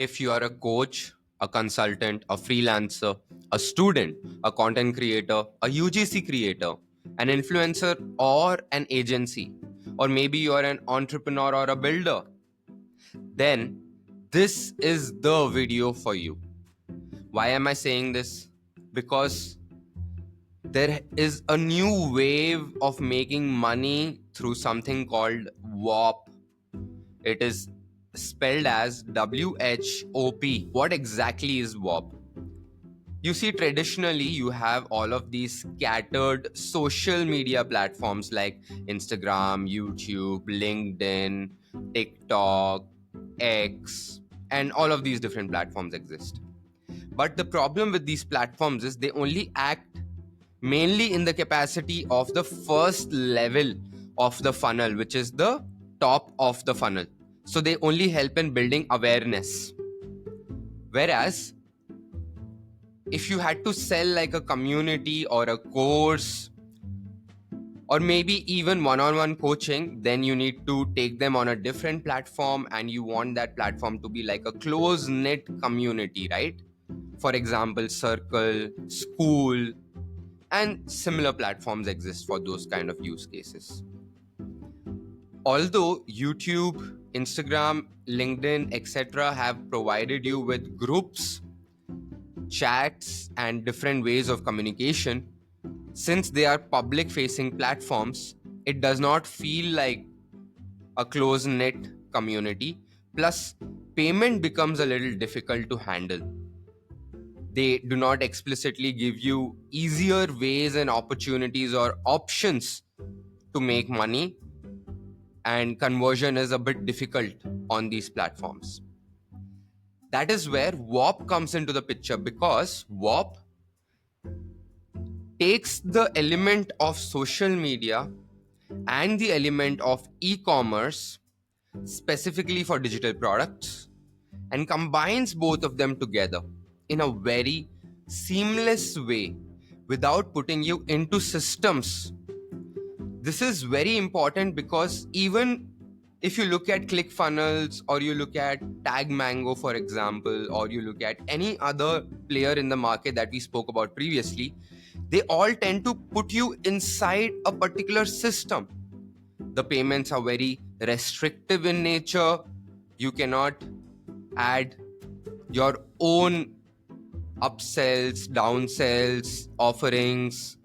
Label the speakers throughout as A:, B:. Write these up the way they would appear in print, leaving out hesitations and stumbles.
A: If you are a coach, a consultant, a freelancer, a student, a content creator, a UGC creator, an influencer, or an agency, or maybe you are an entrepreneur or a builder, then this is the video for you. Why am I saying this? Because there is a new wave of making money through something called Whop. It is spelled as WHOP. What exactly is Whop? You see, traditionally, you have all of these scattered social media platforms like Instagram, YouTube, LinkedIn, TikTok, X, and all of these different platforms exist. But the problem with these platforms is they only act mainly in the capacity of the first level of the funnel, which is the top of the funnel. So they only help in building awareness. Whereas if you had to sell like a community or a course or maybe even one-on-one coaching, then you need to take them on a different platform, and you want that platform to be like a close-knit community, right? For example, Circle, School, and similar platforms exist for those kind of use cases. Although YouTube, Instagram, LinkedIn, etc. have provided you with groups, chats, and different ways of communication, since they are public facing platforms, it does not feel like a close knit community. Plus, payment becomes a little difficult to handle. They do not explicitly give you easier ways and opportunities or options to make money, and conversion is a bit difficult on these platforms. That is where Whop comes into the picture, because Whop takes the element of social media and the element of e-commerce specifically for digital products and combines both of them together in a very seamless way without putting you into systems. This is very important because even if you look at ClickFunnels or you look at Tag Mango, for example, or you look at any other player in the market that we spoke about previously, they all tend to put you inside a particular system. The payments are very restrictive in nature. You cannot add your own upsells, downsells, offerings.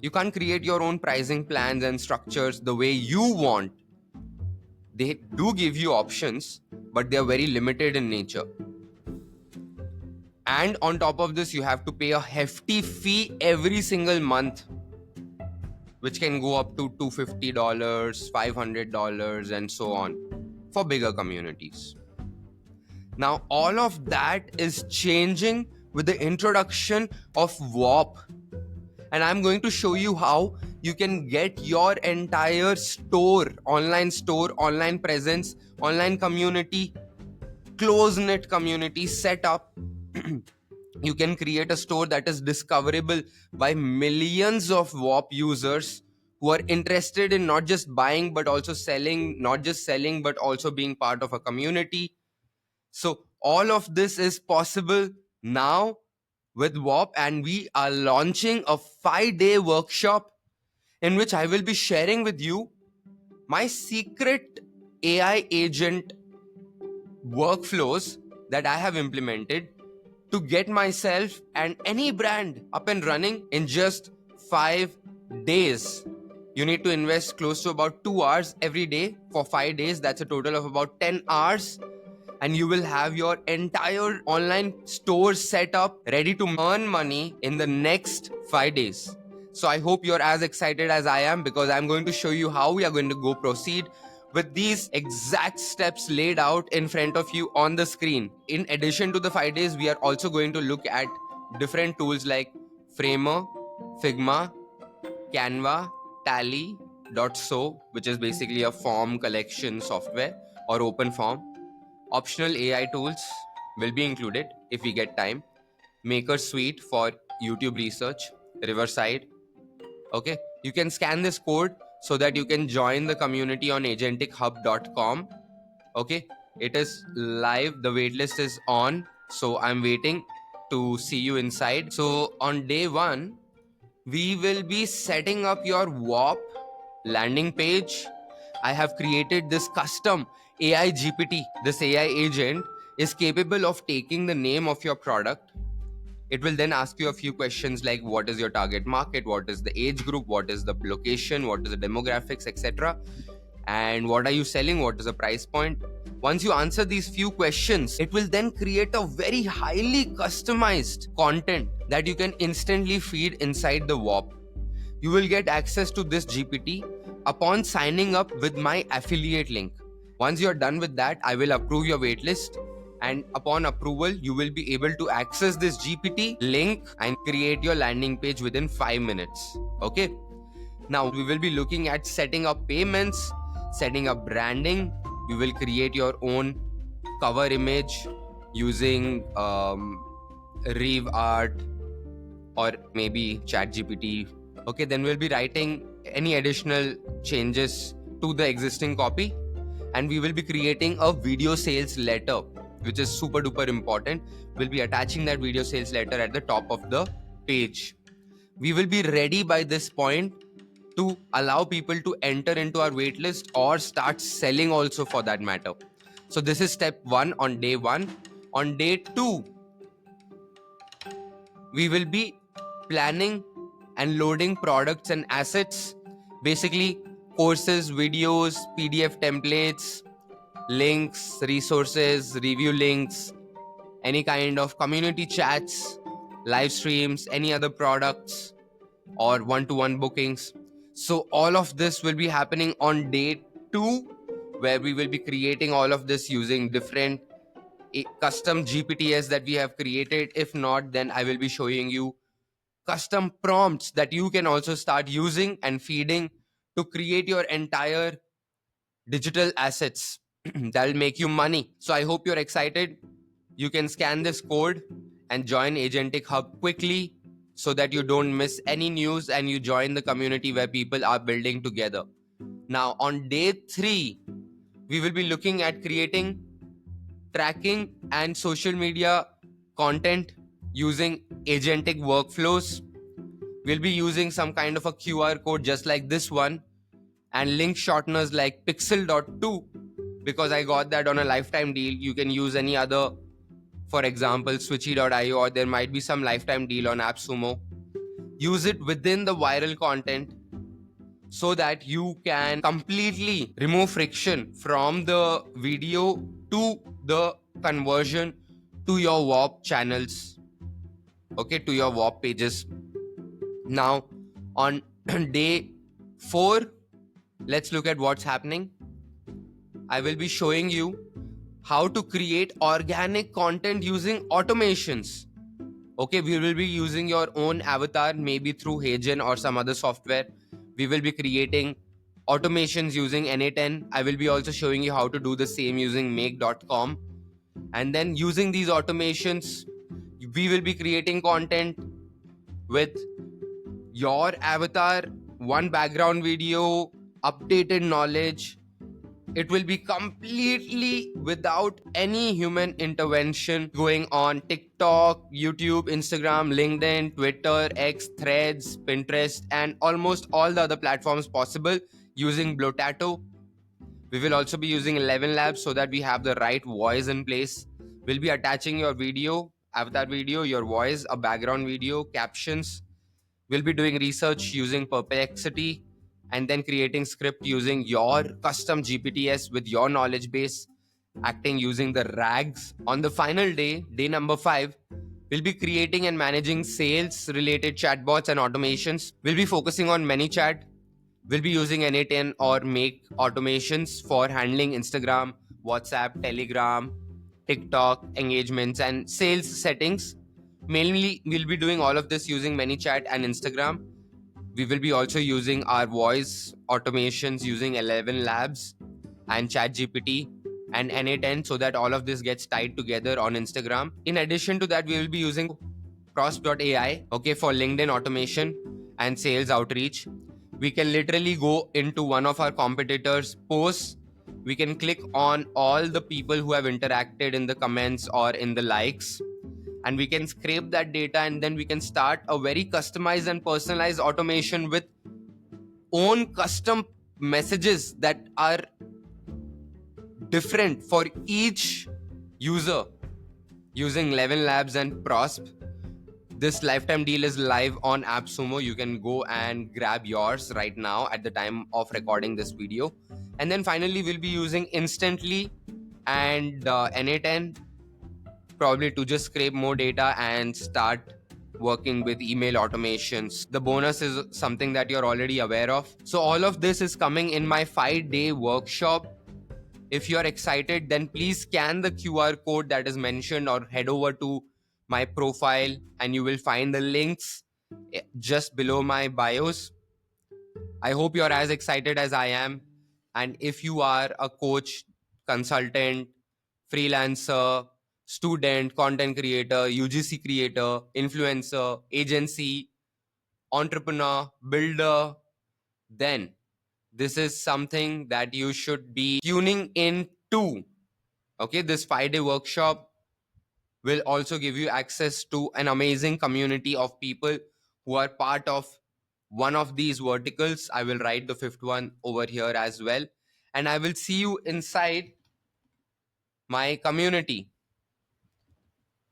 A: You can't create your own pricing plans and structures the way you want. They do give you options, but they are very limited in nature. And on top of this, you have to pay a hefty fee every single month, which can go up to $250, $500, and so on for bigger communities. Now, all of that is changing with the introduction of Whop. And I'm going to show you how you can get your entire store, online presence, online community, close-knit community set up. You can create a store that is discoverable by millions of Whop users who are interested in not just buying but also selling, not just selling but also being part of a community. So all of this is possible now with Whop, and we are launching a 5-day workshop in which I will be sharing with you my secret AI agent workflows that I have implemented to get myself and any brand up and running in just 5 days. You need to invest close to about 2 hours every day for 5 days. That's a total of about 10 hours. And you will have your entire online store set up, ready to earn money in the next 5 days. So I hope you're as excited as I am, because I'm going to show you how we are going to go proceed with these exact steps laid out in front of you on the screen. In addition to the 5 days, we are also going to look at different tools like Framer, Figma, Canva, Tally, .so, which is basically a form collection software, or OpenForm. Optional AI tools will be included if we get time. Maker Suite for YouTube research, Riverside. Okay, you can scan this code so that you can join the community on agentichub.com. Okay, It is live. The waitlist is on. So I'm waiting to see you inside. So on day one, we will be setting up your Whop landing page. I have created this custom AI GPT. This AI agent is capable of taking the name of your product. It will then ask you a few questions like what is your target market, what is the age group, what is the location, what is the demographics, etc. And what are you selling, what is the price point. Once you answer these few questions, it will then create a very highly customized content that you can instantly feed inside the Whop. You will get access to this GPT upon signing up with my affiliate link. Once you're done with that, I will approve your waitlist. And upon approval, you will be able to access this GPT link and create your landing page within 5 minutes. Okay. Now we will be looking at setting up payments, setting up branding. You will create your own cover image using Rev Art or maybe ChatGPT. Okay, then we'll be writing any additional changes to the existing copy, and we will be creating a video sales letter, which is super duper important. We'll be attaching that video sales letter at the top of the page. We will be ready by this point to allow people to enter into our waitlist or start selling also for that matter. So this is step one on day one. On day two, we will be planning and loading products and assets, basically courses, videos, PDF templates, links, resources, review links, any kind of community chats, live streams, any other products, or one-to-one bookings. So all of this will be happening on day two, where we will be creating all of this using different custom GPTs that we have created. If not, then I will be showing you custom prompts that you can also start using and feeding to create your entire digital assets that'll make you money. So I hope you're excited. You can scan this code and join Agentic Hub quickly so that you don't miss any news and you join the community where people are building together. Now, on day three, we will be looking at creating tracking and social media content using agentic workflows. We'll be using some kind of a QR code just like this one and link shorteners like pixel.2 because I got that on a lifetime deal. You can use any other, for example, switchy.io, or there might be some lifetime deal on AppSumo. Use it within the viral content so that you can completely remove friction from the video to the conversion to your Whop channels, okay, to your Whop pages. Now, on day 4, let's look at what's happening. I will be showing you how to create organic content using automations. Okay, we will be using your own avatar, maybe through HeyGen or some other software. We will be creating automations using Na10. I will be also showing you how to do the same using make.com. And then using these automations, we will be creating content with your avatar, one background video, updated knowledge. It will be completely without any human intervention going on TikTok, YouTube, Instagram, LinkedIn, Twitter, X, Threads, Pinterest, and almost all the other platforms possible using Blotato. We will also be using 11 Labs so that we have the right voice in place. We'll be attaching your video, avatar video, your voice, a background video, captions. We'll be doing research using Perplexity and then creating script using your custom GPTs with your knowledge base, acting using the RAGs. On the final day, day number 5, we'll be creating and managing sales related chatbots and automations. We'll be focusing on ManyChat. We'll be using Na10 or Make automations for handling Instagram, WhatsApp, Telegram, TikTok engagements and sales settings. Mainly, we'll be doing all of this using ManyChat and Instagram. We will be also using our voice automations using 11 Labs and ChatGPT and Na10 so that all of this gets tied together on Instagram. In addition to that, we will be using Cross.ai, okay, for LinkedIn automation and sales outreach. We can literally go into one of our competitors' posts We can click on all the people who have interacted in the comments or in the likes, and we can scrape that data, and then we can start a very customized and personalized automation with own custom messages that are different for each user using Levin Labs and Prosp. This lifetime deal is live on AppSumo. You can go and grab yours right now at the time of recording this video. And then finally, we'll be using Instantly and Na10 probably to just scrape more data and start working with email automations. The bonus is something that you're already aware of. So all of this is coming in my 5-day workshop. If you're excited, then please scan the QR code that is mentioned or head over to my profile and you will find the links just below my bios. I hope you're as excited as I am. And if you are a coach, consultant, freelancer, student, content creator, UGC creator, influencer, agency, entrepreneur, builder, then this is something that you should be tuning in to. Okay, this 5-day workshop will also give you access to an amazing community of people who are part of one of these verticals. I will write the fifth one over here as well. And I will see you inside my community: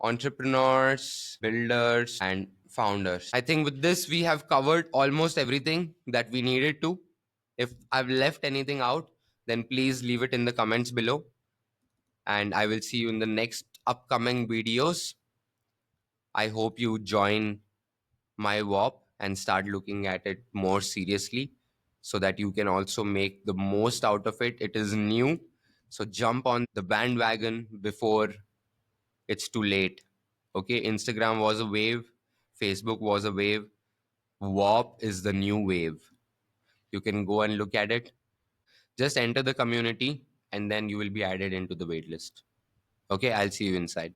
A: entrepreneurs, builders, and founders. I think with this, we have covered almost everything that we needed to. If I've left anything out, then please leave it in the comments below. And I will see you in the next upcoming videos. I hope you join my Whop and start looking at it more seriously so that you can also make the most out of it. It is new, so jump on the bandwagon before it's too late. Okay, Instagram was a wave, Facebook was a wave, Whop is the new wave. You can go and look at it. Just enter the community and then you will be added into the waitlist. Okay, I'll see you inside.